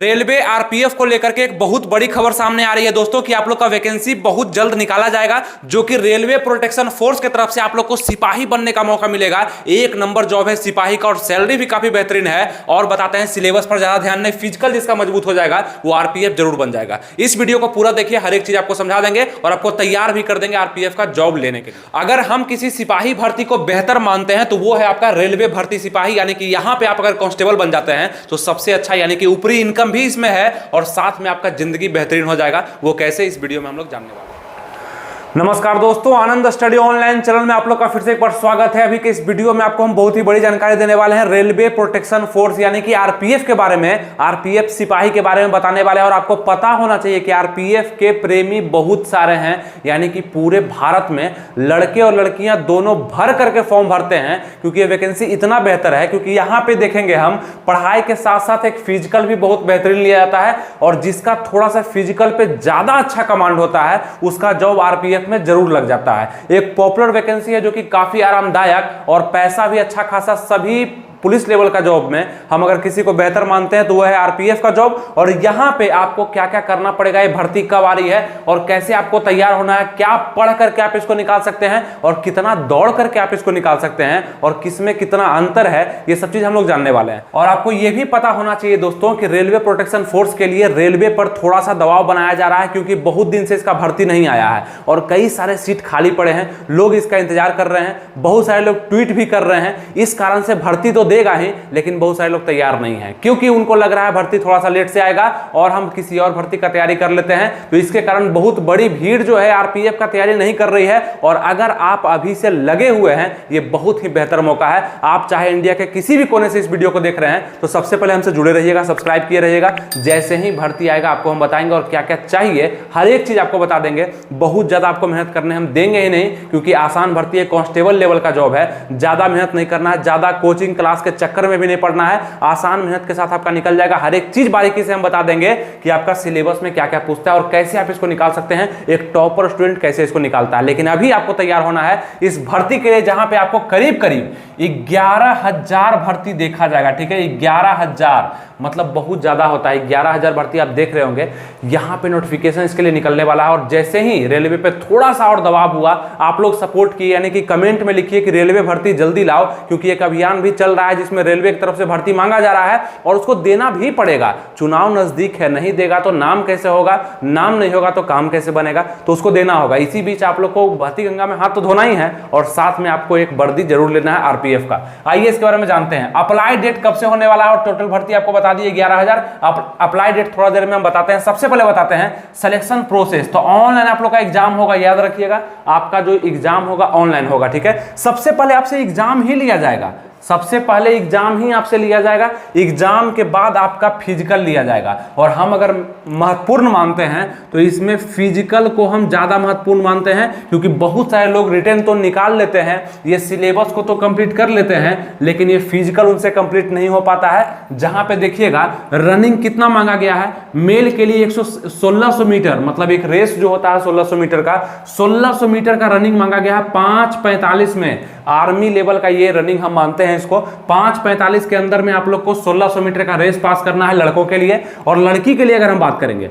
Railway RPF को लेकर के एक बहुत बड़ी खबर सामने आ रही है दोस्तों कि आप लोग का वैकेंसी बहुत जल्द निकाला जाएगा, जो कि रेलवे प्रोटेक्शन फोर्स की तरफ से आप लोग को सिपाही बनने का मौका मिलेगा। एक नंबर जॉब है सिपाही का और सैलरी भी काफी बेहतरीन है। और बताते हैं सिलेबस पर ज्यादा ध्यान नहीं, फिजिकल जिसका मजबूत हो जाएगा वो आरपीएफ जरूर बन जाएगा। इस वीडियो को पूरा देखिए, हर एक चीज आपको समझा देंगे और आपको तैयार भी कर देंगे आरपीएफ का जॉब लेने के लिए। अगर हम किसी सिपाही भर्ती को बेहतर मानते हैं तो वो है आपका रेलवे भर्ती सिपाही, यानी कि यहां पे आप अगर कांस्टेबल बन जाते हैं तो सबसे अच्छा, यानी कि ऊपरी इनकम भी इसमें है और साथ में आपका जिंदगी बेहतरीन हो जाएगा। वो कैसे, इस वीडियो में हम लोग जानने वाले हैं। नमस्कार दोस्तों, आनंद स्टडी ऑनलाइन चैनल में आप लोग का फिर से एक बार स्वागत है। अभी के इस वीडियो में आपको हम बहुत ही बड़ी जानकारी देने वाले हैं रेलवे प्रोटेक्शन फोर्स यानी कि आरपीएफ के बारे में, आरपीएफ सिपाही के बारे में बताने वाले हैं। और आपको पता होना चाहिए कि आरपीएफ के प्रेमी बहुत सारे हैं, यानी कि पूरे भारत में लड़के और लड़कियां दोनों भर करके फॉर्म भरते हैं, क्योंकि ये वैकेंसी इतना बेहतर है। क्योंकि यहाँ पे देखेंगे हम, पढ़ाई के साथ साथ एक फिजिकल भी बहुत बेहतरीन लिया जाता है और जिसका थोड़ा सा फिजिकल पे ज्यादा अच्छा कमांड होता है उसका जॉब आरपीएफ में जरूर लग जाता है। एक पॉपुलर वैकेंसी है जो कि काफी आरामदायक और पैसा भी अच्छा खासा, सभी पुलिस लेवल का जॉब में हम अगर किसी को बेहतर मानते हैं तो वह है आरपीएफ का जॉब। और यहां पे आपको क्या क्या करना पड़ेगा, ये भर्ती कब आ रही है और कैसे आपको तैयार होना है, क्या पढ़ करके आप इसको निकाल सकते हैं और कितना दौड़ करके आप इसको निकाल सकते हैं और किसमें कितना अंतर है, ये सब चीज हम लोग जानने वाले हैं। और आपको यह भी पता होना चाहिए दोस्तों कि रेलवे प्रोटेक्शन फोर्स के लिए रेलवे पर थोड़ा सा दबाव बनाया जा रहा है, क्योंकि बहुत दिन से इसका भर्ती नहीं आया है और कई सारे सीट खाली पड़े हैं, लोग इसका इंतजार कर रहे हैं, बहुत सारे लोग ट्वीट भी कर रहे हैं। इस कारण से भर्ती तो देगा ही, लेकिन बहुत सारे लोग तैयार नहीं हैं, क्योंकि उनको लग रहा है भर्ती थोड़ा सा लेट से आएगा और हम किसी और भर्ती का तैयारी कर लेते हैं। तो इसके कारण बहुत बड़ी भीड़ जो है आरपीएफ का तैयारी नहीं कर रही है। और अगर आप अभी से लगे हुए हैं, ये बहुत ही बेहतर मौका है। आप चाहे इंडिया के किसी भी कोने से इस वीडियो को देख रहे हैं तो सबसे पहले हमसे जुड़े रहिएगा, सब्सक्राइब किए रहिएगा। जैसे ही भर्ती आएगा आपको हम बताएंगे और क्या क्या चाहिए, हर एक चीज आपको बता देंगे। बहुत ज्यादा आपको मेहनत करने हम देंगे ही नहीं, क्योंकि आसान भर्ती है, कांस्टेबल लेवल का जॉब है। ज्यादा मेहनत नहीं करना है, ज्यादा कोचिंग क्लास के चक्कर में भी नहीं पढ़ना है, आसान मेहनत के साथ आपका निकल जाएगा। हर एक चीज बारीकी से हम बता देंगे कि आपका सिलेबस में क्या क्या पूछता है और कैसे आप इसको निकाल सकते हैं, एक टॉपर स्टूडेंट कैसे इसको निकालता है। लेकिन अभी आपको तैयार होना है इस भर्ती के लिए, जहां पे आपको करीब करीब 11,000 भर्ती देखा जाएगा। ठीक है, 11,000 मतलब बहुत ज्यादा होता है। 11,000 भर्ती आप देख रहे होंगे, यहां पे नोटिफिकेशन इसके लिए निकलने वाला है। और जैसे ही रेलवे पे थोड़ा सा और दबाव हुआ, आप लोग सपोर्ट किए, यानी कि कमेंट में लिखिए कि रेलवे भर्ती जल्दी लाओ, क्योंकि एक अभियान भी चल रहा है जिसमें रेलवे की तरफ से भर्ती मांगा जा रहा है और उसको देना भी पड़ेगा। चुनाव नजदीक है, नहीं देगा तो नाम कैसे होगा, नाम नहीं होगा तो काम कैसे बनेगा, तो उसको देना होगा। इसी बीच आप लोग को भर्ती गंगा में हाथ तो धोना ही है और साथ में आपको एक वर्दी जरूर लेना है आरपीएफ का। आइए इसके बारे में जानते हैं। अप्लाई डेट कब से होने वाला है और टोटल भर्ती आपको बता दी 11,000। अप्लाई डेट थोड़ा देर में हम बताते हैं। सबसे पहले बताते हैं सिलेक्शन प्रोसेस। तो ऑनलाइन आप लोग का एग्जाम होगा, याद रखिएगा, आपका जो एग्जाम होगा ऑनलाइन होगा। ठीक है, सबसे पहले आपसे एग्जाम ही लिया जाएगा, सबसे पहले एग्जाम ही आपसे लिया जाएगा। एग्जाम के बाद आपका फिजिकल लिया जाएगा। और हम अगर महत्वपूर्ण मानते हैं तो इसमें फिजिकल को हम ज्यादा महत्वपूर्ण मानते हैं, क्योंकि बहुत सारे लोग रिटन तो निकाल लेते हैं, ये सिलेबस को तो कंप्लीट कर लेते हैं, लेकिन ये फिजिकल उनसे कंप्लीट नहीं हो पाता है। जहां पे देखिएगा रनिंग कितना मांगा गया है, मेल के लिए 1600 मीटर, मतलब एक रेस जो होता है 1600 मीटर का, 1600 मीटर का रनिंग मांगा गया है 5:45 में। आर्मी लेवल का ये रनिंग हम मानते हैं इसको। 5:45 के अंदर में आप लोग को 1600 मीटर का रेस पास करना है लड़कों के लिए। और लड़की के लिए अगर हम बात करेंगे,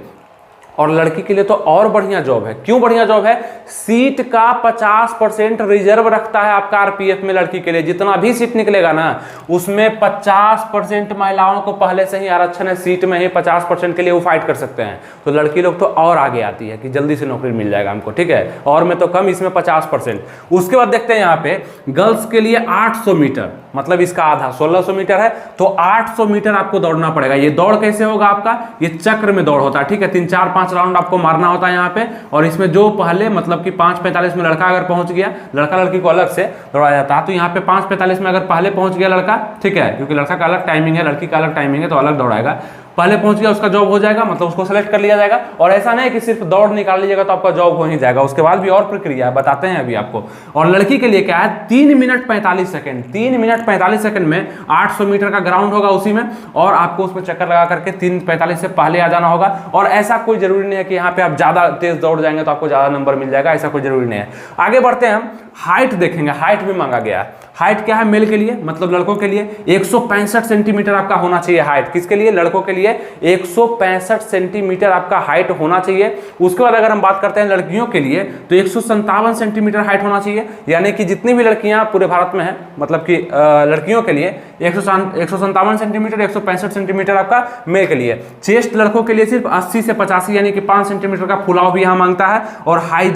और लड़की के लिए तो और बढ़िया जॉब है। क्यों बढ़िया जॉब है? सीट का 50% रिजर्व रखता है आपका आरपीएफ में। लड़की के लिए जितना भी सीट निकलेगा ना, उसमें 50% महिलाओं को पहले से ही आरक्षण है सीट में ही, 50% के लिए वो फाइट कर सकते हैं। तो लड़की लोग तो और आगे आती है कि जल्दी से नौकरी मिल जाएगा हमको। ठीक है, और में तो कम, इसमें 50%। उसके बाद देखते हैं यहाँ पे गर्ल्स के लिए 800 मीटर, मतलब इसका आधा 1600 मीटर है, तो 800 मीटर आपको दौड़ना पड़ेगा। ये दौड़ कैसे होगा आपका? ये चक्र में दौड़ होता है। ठीक है, 3 4 5 राउंड आपको मारना होता है यहाँ पे। और इसमें जो पहले, मतलब कि 5:45 में लड़का अगर पहुंच गया, लड़का लड़की को अलग से दौड़ाया जाता है, तो यहाँ पे 5:45 में अगर पहले पहुंच गया लड़का, ठीक है, क्योंकि लड़का का अलग टाइमिंग है, लड़की का अलग टाइमिंग है, तो अलग दौड़ाएगा। पहले पहुंच गया उसका जॉब हो जाएगा, मतलब उसको सेलेक्ट कर लिया जाएगा। और ऐसा नहीं कि सिर्फ दौड़ निकाल लीजिएगा तो आपका जॉब हो ही जाएगा, उसके बाद भी और प्रक्रिया है, बताते हैं अभी आपको। और लड़की के लिए क्या है, 3 मिनट 45 सेकंड, 3 मिनट 45 सेकंड में 800 मीटर का ग्राउंड होगा उसी में, और आपको उसमें चक्कर लगा करके 3:45 से पहले आ जाना होगा। और ऐसा कोई जरूरी नहीं है कि यहाँ पे आप ज्यादा तेज दौड़ जाएंगे तो आपको ज्यादा नंबर मिल जाएगा, ऐसा कोई जरूरी नहीं है। आगे बढ़ते हैं हम, हाइट देखेंगे, हाइट भी मांगा गया है। हाइट क्या है मेल के लिए, मतलब लड़कों के लिए 165 सेंटीमीटर आपका होना चाहिए हाइट। किसके लिए? लड़कों के लिए 165 सेंटीमीटर आपका हाइट होना चाहिए। उसके बाद अगर हम बात करते हैं लड़कियों के लिए तो 157 सेंटीमीटर हाइट होना चाहिए, यानी कि जितनी भी लड़कियां पूरे भारत में हैं, मतलब कि लड़कियों के लिए 157 सेंटीमीटर, 165 सेंटीमीटर आपका मेल के लिए। चेस्ट लड़कों के लिए सिर्फ 80 से 85 यानी कि 5 सेंटीमीटर का फुलाव भी यहाँ मांगता है। और हाई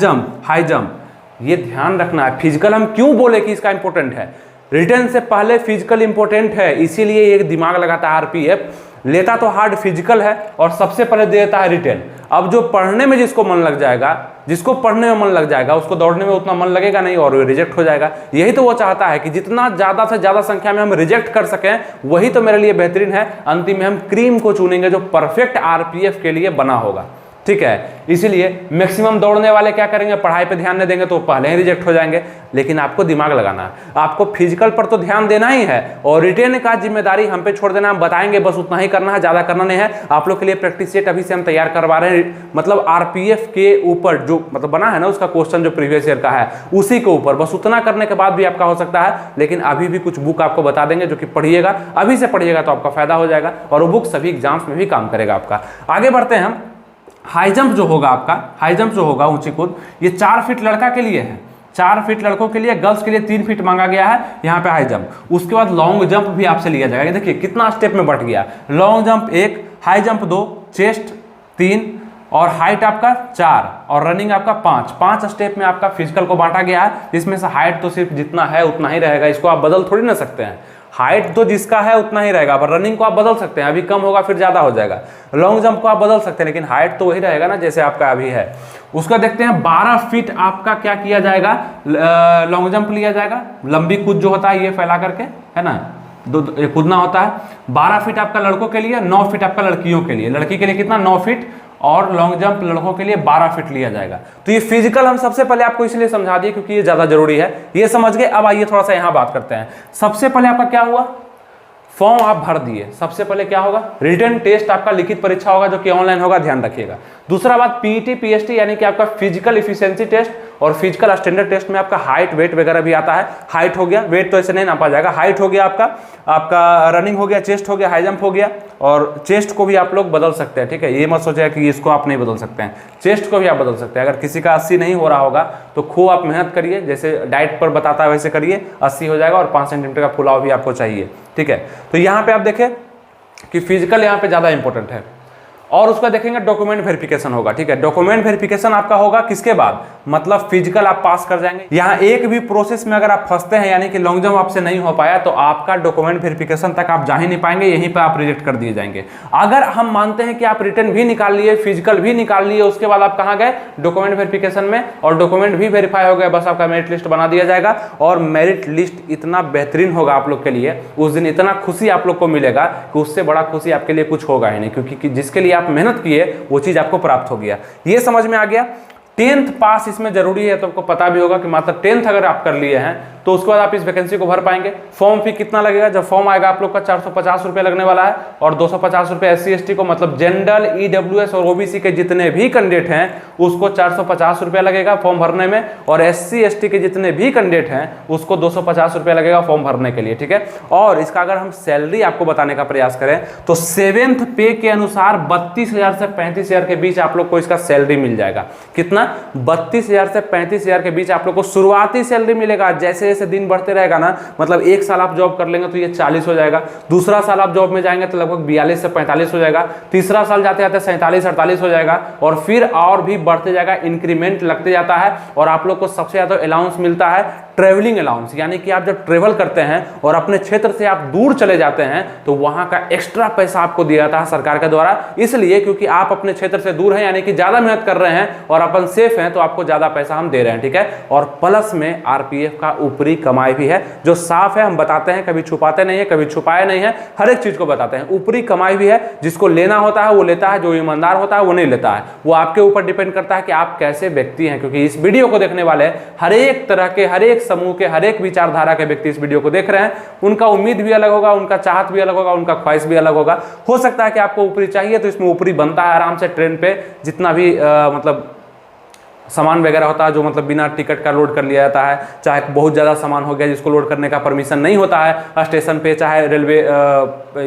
जंप ये ध्यान रखना है। फिजिकल हम क्यों बोले कि इसका इंपॉर्टेंट है, रिटर्न से पहले फिजिकल इंपॉर्टेंट है, इसीलिए ये दिमाग लगाता है आरपीएफ। लेता तो हार्ड फिजिकल है और सबसे पहले दे देता है रिटर्न। अब जो पढ़ने में जिसको मन लग जाएगा, जिसको पढ़ने में मन लग जाएगा, उसको दौड़ने में उतना मन लगेगा नहीं और रिजेक्ट हो जाएगा। यही तो वो चाहता है कि जितना ज़्यादा से ज़्यादा संख्या में हम रिजेक्ट कर सकें, वही तो मेरे लिए बेहतरीन है। अंतिम में हम क्रीम को चुनेंगे जो परफेक्ट आरपीएफ के लिए बना होगा, ठीक है। इसीलिए मैक्सिमम दौड़ने वाले क्या करेंगे, पढ़ाई पे ध्यान नहीं देंगे तो पहले ही रिजेक्ट हो जाएंगे। लेकिन आपको दिमाग लगाना है, आपको फिजिकल पर तो ध्यान देना ही है और रिटेन का जिम्मेदारी हम पे छोड़ देना, हम बताएंगे बस उतना ही करना है, ज़्यादा करना नहीं है। आप लोग के लिए प्रैक्टिस सेट अभी से हम तैयार करवा रहे हैं, मतलब आरपीएफ के ऊपर जो मतलब बना है ना उसका क्वेश्चन जो प्रीवियस ईयर का है उसी के ऊपर, बस उतना करने के बाद भी आपका हो सकता है। लेकिन अभी भी कुछ बुक आपको बता देंगे जो कि पढ़िएगा, अभी से पढ़िएगा तो आपका फायदा हो जाएगा और वो बुक सभी एग्जाम्स में भी काम करेगा आपका। आगे बढ़ते हैं हम। हाई जंप जो होगा आपका, हाई जंप जो होगा ऊंची कूद, ये 4 फीट लड़का के लिए है, 4 फीट लड़कों के लिए, गर्ल्स के लिए 3 फीट मांगा गया है यहाँ पे हाई जंप। उसके बाद लॉन्ग जंप भी आपसे लिया जाएगा। देखिए कितना स्टेप में बढ़ गया, long jump 1, high jump 2, chest 3 और हाइट आपका 4 और रनिंग आपका 5 स्टेप में आपका फिजिकल को बांटा गया है। इसमें से हाइट तो सिर्फ जितना है उतना ही रहेगा, इसको आप बदल थोड़ी ना सकते हैं। हाइट तो जिसका है उतना ही रहेगा, पर रनिंग को आप बदल सकते हैं, अभी कम होगा फिर ज्यादा हो जाएगा। लॉन्ग जंप को आप बदल सकते हैं लेकिन हाइट तो वही रहेगा ना जैसे आपका अभी है। उसका देखते हैं 12 फीट आपका क्या किया जाएगा, लॉन्ग जंप लिया जाएगा। लंबी कूद जो होता है ये फैला करके, है ना, कूदना होता है। 12 फीट आपका लड़कों के लिए, 9 फीट आपका लड़कियों के लिए। लड़की के लिए कितना, 9 फीट और लॉन्ग जंप लड़कों के लिए 12 फीट लिया जाएगा। तो ये फिजिकल हम सबसे पहले आपको इसलिए समझा दिए क्योंकि ये ज्यादा जरूरी है, ये समझ गए। अब आइए थोड़ा सा यहाँ बात करते हैं। सबसे पहले आपका क्या हुआ, फॉर्म आप भर दिए। सबसे पहले क्या होगा, रिटन टेस्ट आपका लिखित परीक्षा होगा जो कि ऑनलाइन होगा, ध्यान रखिएगा। दूसरा बात पीईटी पीएसटी यानी कि आपका फिजिकल इफिशिएंसी टेस्ट और फिजिकल स्टैंडर्ड टेस्ट में आपका हाइट वेट वगैरह भी आता है। हाइट हो गया, वेट तो ऐसे नहीं नापा जाएगा। हाइट हो गया आपका रनिंग हो गया, चेस्ट हो गया, हाई जंप हो गया। और चेस्ट को भी आप लोग बदल सकते हैं, ठीक है। ये मत सोचिए कि इसको आप नहीं बदल सकते हैं, चेस्ट को भी आप बदल सकते हैं। अगर किसी का 80 नहीं हो रहा होगा तो खूब आप मेहनत करिए, जैसे डाइट पर बताता है वैसे करिए, 80 हो जाएगा। और 5 सेंटीमीटर का फुलाव भी आपको चाहिए, ठीक है। तो यहाँ पे आप देखें कि फिजिकल यहाँ पे ज़्यादा इंपॉर्टेंट है। और उसका देखेंगे डॉक्यूमेंट वेरिफिकेशन होगा, ठीक है। डॉक्यूमेंट वेरिफिकेशन आपका होगा किसके बाद, मतलब फिजिकल आप पास कर जाएंगे। यहाँ एक भी प्रोसेस में अगर आप फंसते हैं यानी कि लॉन्ग जंप आपसे नहीं हो पाया तो आपका डॉक्यूमेंट वेरिफिकेशन तक आप जा ही नहीं पाएंगे, यहीं पर आप रिजेक्ट कर दिए जाएंगे। अगर हम मानते हैं कि आप रिटर्न भी निकाल लिए, फिजिकल भी निकाल लिए, उसके बाद आप कहाँ गए, डॉक्यूमेंट वेरिफिकेशन में, और डॉक्यूमेंट भी वेरीफाई हो गया, बस आपका मेरिट लिस्ट बना दिया जाएगा। और मेरिट लिस्ट इतना बेहतरीन होगा आप लोग के लिए, उस दिन इतना खुशी आप लोग को मिलेगा कि उससे बड़ा खुशी आपके लिए कुछ होगा ही नहीं, क्योंकि जिसके लिए आप मेहनत किए वो चीज आपको प्राप्त हो गया। ये समझ में आ गया। 10th पास इसमें जरूरी है, तो आपको पता भी होगा कि मात्र 10th अगर आप कर लिए हैं तो उसके बाद आप इस वैकेंसी को भर पाएंगे। फॉर्म फी कितना लगेगा, जब फॉर्म आएगा आप लोग का 450 रुपये लगने वाला है और 250 रुपये SC ST को, मतलब जनरल EWS और OBC के जितने भी कैंडिडेट हैं उसको 450 रुपये लगेगा फॉर्म भरने में, और SC ST के जितने भी कैंडिडेट हैं उसको 250 रुपये लगेगा फॉर्म भरने के लिए, ठीक है। और इसका अगर हम सैलरी आपको बताने का प्रयास करें तो 7th पे के अनुसार 32,000 से 35,000 के बीच आप लोग को इसका सैलरी मिल जाएगा। कितना, 32,000 से 35,000 के बीच आप लोग को शुरुआती सैलरी मिलेगा। जैसे जैसे दिन बढ़ते रहेगा ना, मतलब एक साल आप जॉब कर लेंगे तो ये 40 हो जाएगा, दूसरा साल आप जॉब में जाएंगे तो लगभग 42 से 45 हो जाएगा, तीसरा साल जाते जाते 47-48 हो जाएगा, और फिर और भी बढ़ते जाएगा, इंक्रीमेंट लगते जाता है। और आप लोग को सबसे ज्यादा अलाउंस मिलता है ट्रेवलिंग अलाउंस, यानी कि आप जब ट्रेवल करते हैं और अपने क्षेत्र से आप दूर चले जाते हैं तो वहां का एक्स्ट्रा पैसा आपको दिया जाता है सरकार के द्वारा, इसलिए क्योंकि आप अपने क्षेत्र से दूर हैं, यानी कि ज्यादा मेहनत कर रहे हैं और अपन सेफ हैं, तो आपको ज्यादा पैसा हम दे रहे हैं, ठीक है। और प्लस में आरपीएफ का ऊपरी कमाई भी है जो साफ है, हम बताते हैं, कभी छुपाते नहीं है, कभी छुपाए नहीं है, हर एक चीज को बताते हैं। ऊपरी कमाई भी है, जिसको लेना होता है वो लेता है, जो ईमानदार होता है वो नहीं लेता है। वो आपके ऊपर डिपेंड करता है कि आप कैसे व्यक्ति हैं, क्योंकि इस वीडियो को देखने वाले हर एक तरह के, हर एक समूह के, हर एक विचारधारा के व्यक्ति इस वीडियो को देख रहे हैं। उनका उम्मीद भी अलग होगा, उनका चाहत भी अलग होगा, उनका ख्वाहिश भी अलग होगा। हो सकता है कि आपको ऊपरी चाहिए तो इसमें ऊपरी बनता है आराम से, ट्रेन पे जितना भी मतलब सामान वगैरह होता है जो मतलब बिना टिकट का लोड कर लिया जाता है, चाहे बहुत ज़्यादा सामान हो गया जिसको लोड करने का परमिशन नहीं होता है स्टेशन पे, चाहे रेलवे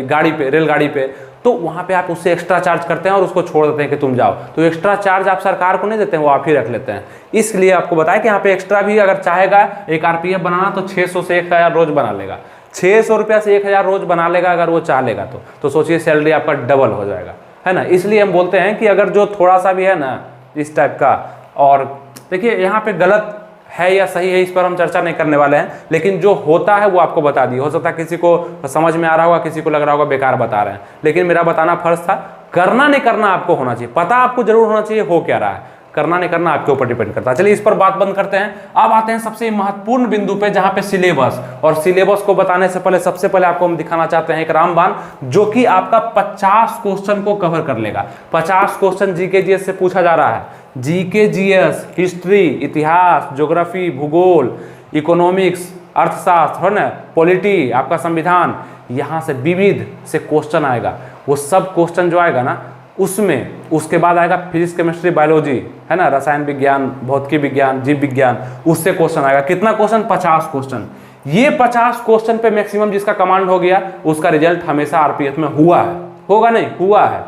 गाड़ी पे, रेलगाड़ी पे, तो वहाँ पे आप उससे एक्स्ट्रा चार्ज करते हैं और उसको छोड़ देते हैं कि तुम जाओ। तो एक्स्ट्रा चार्ज आप सरकार को नहीं देते हैं, वो आप ही रख लेते हैं। इसलिए आपको बताया कि यहाँ पे एक्स्ट्रा भी अगर चाहेगा एक RPF बनाना तो 600 से 1000 रोज बना लेगा। 600 रुपया से 1000 रोज बना लेगा अगर वो चाह लेगा तो सोचिए सैलरी आपका डबल हो जाएगा, है ना। इसलिए हम बोलते हैं कि अगर जो थोड़ा सा भी है ना इस टाइप का, और देखिए यहाँ पे गलत है या सही है इस पर हम चर्चा नहीं करने वाले हैं, लेकिन जो होता है वो आपको बता दिए। हो सकता है किसी को समझ में आ रहा होगा, किसी को लग रहा होगा बेकार बता रहे हैं, लेकिन मेरा बताना फर्ज था। करना नहीं करना आपको होना चाहिए, पता आपको जरूर होना चाहिए हो क्या रहा है, करना नहीं करना आपके ऊपर डिपेंड करता है। चलिए इस पर बात बंद करते हैं। अब आते हैं सबसे महत्वपूर्ण बिंदु पे जहां पे सिलेबस, और सिलेबस को बताने से पहले सबसे पहले आपको हम दिखाना चाहते हैं एक रामबाण जो कि आपका 50 क्वेश्चन को कवर कर लेगा। 50 क्वेश्चन जीके जीएस से पूछा जा रहा है। जीके जीएस, हिस्ट्री, इतिहास, ज्योग्राफी, भूगोल, इकोनॉमिक्स, अर्थशास्त्र, है ना, पॉलिटी, आपका संविधान, यहाँ से विविध से क्वेश्चन आएगा। वो सब क्वेश्चन जो आएगा ना उसमें उसके बाद आएगा फिजिक्स, केमिस्ट्री, बायोलॉजी, है ना, रसायन विज्ञान, भौतिकी विज्ञान, जीव विज्ञान, उससे क्वेश्चन आएगा। कितना क्वेश्चन? 50 क्वेश्चन। ये 50 क्वेश्चन पे मैक्सिमम जिसका कमांड हो गया उसका रिजल्ट हमेशा आरपीएफ में हुआ है, होगा नहीं, हुआ है।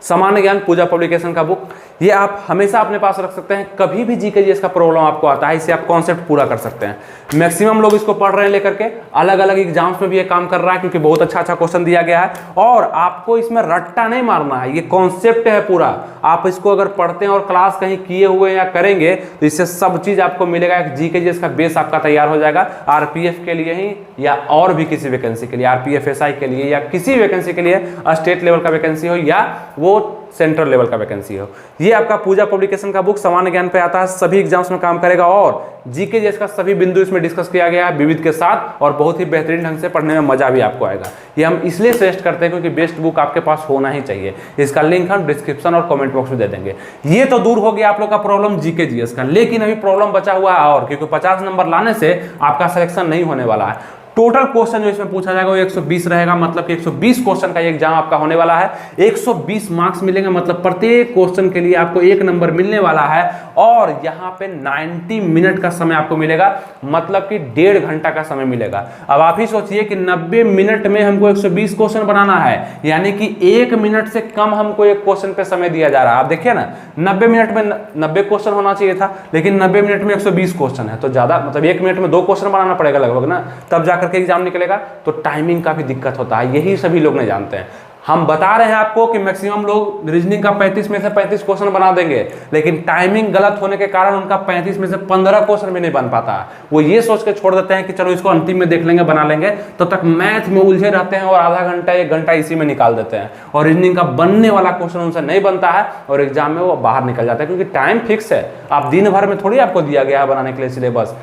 सामान्य ज्ञान पूजा पब्लिकेशन का बुक, ये आप हमेशा अपने पास रख सकते हैं। कभी भी जीके जीएस का प्रॉब्लम आपको आता है, इससे आप कॉन्सेप्ट पूरा कर सकते हैं। मैक्सिमम लोग इसको पढ़ रहे हैं लेकर के, अलग अलग एग्जाम्स में भी ये काम कर रहा है क्योंकि बहुत अच्छा अच्छा क्वेश्चन दिया गया है। और आपको इसमें रट्टा नहीं मारना है, ये कॉन्सेप्ट है पूरा। आप इसको अगर पढ़ते हैं और क्लास कहीं किए हुए या करेंगे तो इससे सब चीज आपको मिलेगा। जीके जीएस का बेस आपका तैयार हो जाएगा आरपीएफ के लिए ही या और भी किसी वैकेंसी के लिए, आरपीएफ एसआई के लिए या किसी वैकेंसी के लिए, स्टेट लेवल का वैकेंसी हो या वो सेंट्रल लेवल का वैकेंसी हो। ये आपका पूजा पब्लिकेशन का बुक सामान्य ज्ञान पे आता है, सभी एग्जाम्स में काम करेगा और जीके जीएस का सभी बिंदु इसमें डिस्कस किया गया है विविध के साथ, और बहुत ही बेहतरीन ढंग से पढ़ने में मजा भी आपको आएगा। ये हम इसलिए सजेस्ट करते हैं क्योंकि बेस्ट बुक आपके पास होना ही चाहिए। इसका लिंक हम डिस्क्रिप्शन और कमेंट बॉक्स में दे देंगे। ये तो दूर हो गया आप लोग का प्रॉब्लम जीके जीएस का, लेकिन अभी प्रॉब्लम बचा हुआ है और, क्योंकि 50 नंबर लाने से आपका सिलेक्शन नहीं होने वाला है। टोटल क्वेश्चन जो इसमें पूछा जाएगा वो 120 रहेगा, मतलब कि 120 क्वेश्चन का ये एग्जाम आपका होने वाला है। 120 मार्क्स मिलेंगे, मतलब प्रत्येक क्वेश्चन के लिए आपको 1 नंबर मिलने वाला है। और यहाँ पे 90 मिनट का समय आपको मिलेगा, मतलब कि 1.5 घंटा का समय मिलेगा। अब आप ही सोचिए कि 90 मिनट में हमको 120 क्वेश्चन बनाना है, यानी कि 1 मिनट से कम हमको एक क्वेश्चन पे समय दिया जा रहा है। आप देखिए ना, 90 मिनट में 90 क्वेश्चन होना चाहिए था, लेकिन 90 मिनट में 120 क्वेश्चन है, तो ज्यादा, मतलब 1 मिनट में 2 क्वेश्चन बनाना पड़ेगा लगभग ना, तब जाकर के एग्जाम निकलेगा। तो टाइमिंग का भी दिक्कत होता है, यही सभी लोग नहीं जानते हैं। हम बता रहे हैं आपको कि मैक्सिमम लोग रीजनिंग का 35 में से 35 क्वेश्चन बना देंगे, लेकिन टाइमिंग गलत होने के कारण उनका 35 में से 15 क्वेश्चन भी नहीं बन पाता। वो ये सोच के छोड़ देते हैं कि चलो इसको अंतिम में देख लेंगे, बना लेंगे, तब तक मैथ में उलझे रहते हैं और आधा घंटा 1 घंटा इसी में निकाल देते हैं, और रीजनिंग का बनने वाला क्वेश्चन उनसे नहीं बनता है और एग्जाम में वो बाहर निकल जाता है, क्योंकि टाइम फिक्स है। आप दिन भर में थोड़ी आपको दिया गया है बनाने के लिए सिलेबस,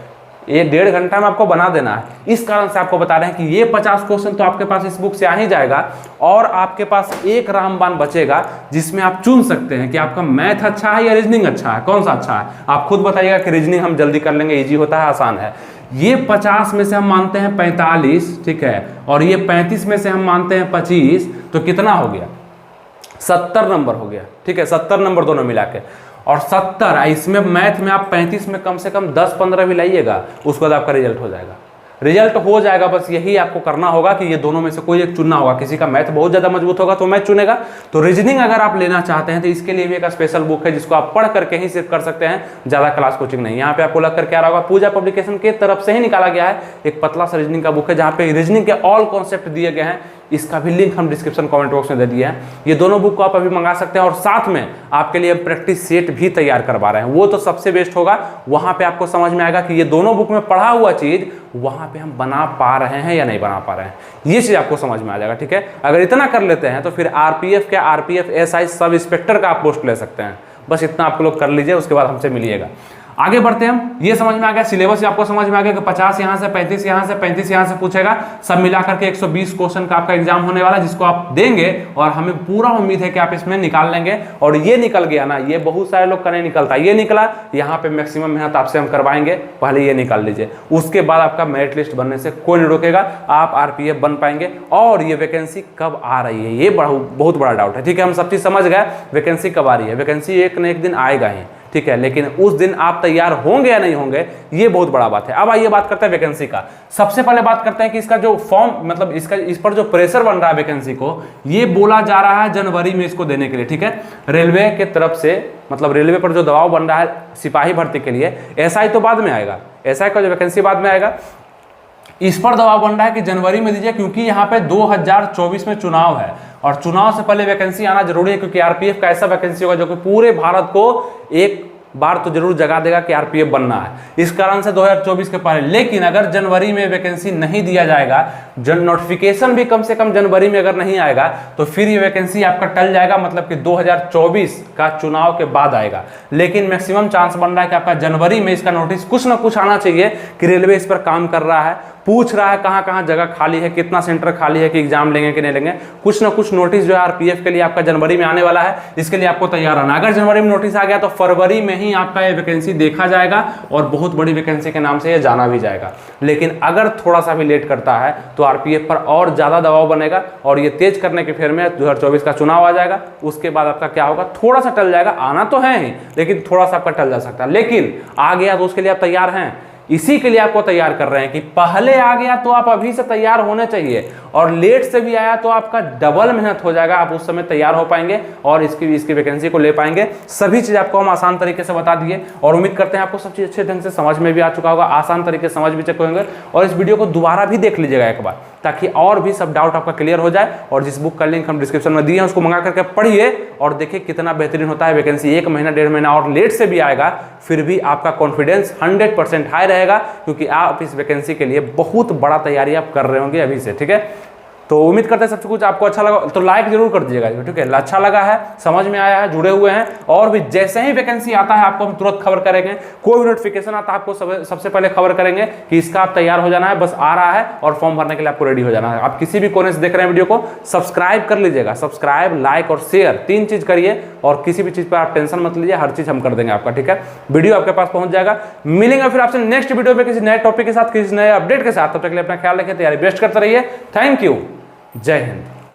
ये 1.5 घंटा में आपको बना देना है। इस कारण से आपको बता रहे हैं कि ये 50 क्वेश्चन तो आपके पास इस बुक से आ ही जाएगा, और आपके पास एक रामबाण बचेगा जिसमें आप चुन सकते हैं कि आपका मैथ अच्छा है या रीजनिंग अच्छा है, कौन सा अच्छा है। आप खुद बताइएगा कि रीजनिंग हम जल्दी कर लेंगे, इजी होता है, आसान है। ये 50 में से हम मानते हैं 45, ठीक है, और ये 35 में से हम मानते हैं 25, तो कितना हो गया? 70 नंबर हो गया, ठीक है, 70 नंबर दोनों मिला के। और 70, इसमें मैथ में आप 35 में कम से कम 10-15 भी लाइएगा, उसके बाद आपका रिजल्ट हो जाएगा। रिजल्ट हो जाएगा, बस यही आपको करना होगा कि ये दोनों में से कोई एक चुनना होगा। किसी का मैथ बहुत ज्यादा मजबूत होगा तो मैथ चुनेगा। तो रीजनिंग अगर आप लेना चाहते हैं तो इसके लिए भी एक स्पेशल बुक है जिसको आप पढ़ करके ही सिर्फ कर सकते हैं, ज्यादा क्लास कोचिंग नहीं। यहाँ पे आपको लग करके आ रहा होगा, पूजा पब्लिकेशन के तरफ से ही निकाला गया है एक पतला सा रीजनिंग का बुक है, जहाँ पे रीजनिंग के ऑल कॉन्सेप्ट दिए गए हैं। इसका भी लिंक हम डिस्क्रिप्शन कमेंट बॉक्स में दे दिए हैं। ये दोनों बुक को आप अभी मंगा सकते हैं, और साथ में आपके लिए प्रैक्टिस सेट भी तैयार करवा रहे हैं। वो तो सबसे बेस्ट होगा, वहां पे आपको समझ में आएगा कि ये दोनों बुक में पढ़ा हुआ चीज वहां पे हम बना पा रहे हैं या नहीं बना पा रहे हैं, ये चीज आपको समझ में आ जाएगा, ठीक है। अगर इतना कर लेते हैं तो फिर आरपीएफ के आरपीएफ एसआई सब इंस्पेक्टर का आप पोस्ट ले सकते हैं। बस इतना आप लोग कर लीजिए, उसके बाद हमसे मिलिएगा। आगे बढ़ते हैं हम। ये समझ में आ गया, सिलेबस आपको समझ में आ गया कि 50 यहाँ से, 35 यहाँ से, 35 यहाँ से पूछेगा, सब मिलाकर के 120 क्वेश्चन का आपका एग्जाम होने वाला है, जिसको आप देंगे और हमें पूरा उम्मीद है कि आप इसमें निकाल लेंगे। और ये निकल गया ना, ये बहुत सारे लोग का नहीं निकलता, ये निकला, यहाँ पे मैक्सिमम मेहनत आपसे हम करवाएंगे, पहले ये निकाल लीजिए, उसके बाद आपका मेरिट लिस्ट बनने से कोई नहीं रोकेगा, आप आरपीएफ बन पाएंगे। और ये वैकेंसी कब आ रही है, ये बहुत बड़ा डाउट है, ठीक है। हम सब चीज समझ गए, वैकेंसी कब आ रही है, वैकेंसी एक न एक दिन आएगा ही, ठीक है, लेकिन उस दिन आप तैयार होंगे या नहीं होंगे ये बहुत बड़ा बात है। अब आइए बात करते हैं वैकेंसी का। सबसे पहले बात करते हैं कि इसका जो फॉर्म मतलब इस पर जो प्रेशर बन रहा है वैकेंसी को, ये बोला जा रहा है जनवरी में इसको देने के लिए, ठीक है। रेलवे के तरफ से मतलब रेलवे पर जो दबाव बन रहा है सिपाही भर्ती के लिए, एसआई तो बाद में आएगा, एसआई का जो वैकेंसी बाद में आएगा, इस पर दबाव बन रहा है कि जनवरी में दीजिए, क्योंकि यहाँ पे 2024 में चुनाव है और चुनाव से पहले वैकेंसी आना जरूरी है, क्योंकि आरपीएफ का ऐसा वैकेंसी होगा जो कि पूरे भारत को एक बार तो जरूर जगा देगा कि आरपीएफ बनना है। इस कारण से 2024 के पहले, लेकिन अगर जनवरी में वैकेंसी नहीं दिया जाएगा, नोटिफिकेशन भी कम से कम जनवरी में अगर नहीं आएगा, तो फिर ये वैकेंसी आपका टल जाएगा, मतलब कि 2024 का चुनाव के बाद आएगा। लेकिन मैक्सिमम चांस बन रहा है कि आपका जनवरी में इसका नोटिस कुछ ना कुछ आना चाहिए कि रेलवे इस पर काम कर रहा है, पूछ रहा है कहाँ कहाँ जगह खाली है, कितना सेंटर खाली है, कि एग्जाम लेंगे कि नहीं लेंगे। कुछ ना कुछ नोटिस जो है आरपीएफ के लिए आपका जनवरी में आने वाला है, इसके लिए आपको तैयार रहना। अगर जनवरी में नोटिस आ गया तो फरवरी में ही आपका ये वैकेंसी देखा जाएगा और बहुत बड़ी वैकेंसी के नाम से ये जाना भी जाएगा। लेकिन अगर थोड़ा सा भी लेट करता है तो आरपीएफ पर और ज्यादा दबाव बनेगा और ये तेज करने के फेर में 2024 का चुनाव आ जाएगा। उसके बाद आपका क्या होगा, थोड़ा सा टल जाएगा, आना तो है ही लेकिन थोड़ा सा आपका टल जा सकता है। लेकिन आ गया तो उसके लिए आप तैयार हैं, इसी के लिए आपको तैयार कर रहे हैं कि पहले आ गया तो आप अभी से तैयार होने चाहिए, और लेट से भी आया तो आपका डबल मेहनत हो जाएगा, आप उस समय तैयार हो पाएंगे और इसकी वैकेंसी को ले पाएंगे। सभी चीज आपको हम आसान तरीके से बता दिए और उम्मीद करते हैं आपको सब चीज अच्छे ढंग से समझ में भी आ चुका होगा, आसान तरीके से समझ भी चुके होंगे। और इस वीडियो को दोबारा भी देख लीजिएगा एक बार, ताकि और भी सब डाउट आपका क्लियर हो जाए। और जिस बुक का लिंक हम डिस्क्रिप्शन में दिए हैं उसको मंगा करके पढ़िए और देखिए कितना बेहतरीन होता है वैकेंसी। 1 महीना 1.5 महीना और लेट से भी आएगा फिर भी आपका कॉन्फिडेंस 100% हाई रहेगा, क्योंकि आप इस वैकेंसी के लिए बहुत बड़ा तैयारी आप कर रहे होंगे अभी से, ठीक है। तो उम्मीद करते हैं सब कुछ आपको अच्छा लगा, तो लाइक जरूर कर दीजिएगा, ठीक है। अच्छा लगा है, समझ में आया है, जुड़े हुए हैं, और भी जैसे ही वैकेंसी आता है आपको हम तुरंत खबर करेंगे। कोई भी नोटिफिकेशन आता है आपको सबसे पहले खबर करेंगे कि इसका आप तैयार हो जाना है, बस आ रहा है और फॉर्म भरने के लिए आपको रेडी हो जाना है। आप किसी भी कोने से देख रहे हैं वीडियो को, सब्सक्राइब कर लीजिएगा, सब्सक्राइब, लाइक और शेयर 3 चीज करिए, और किसी भी चीज पर आप टेंशन मत लीजिए, हर चीज हम कर देंगे आपका, ठीक है। वीडियो आपके पास पहुंच जाएगा। मिलेंगे फिर आपसे नेक्स्ट वीडियो में किसी नए टॉपिक के साथ, किसी नए अपडेट के साथ। तब तक के लिए अपना ख्याल रखिए, तैयारी बेस्ट करते रहिए। थैंक यू, जय हिंद।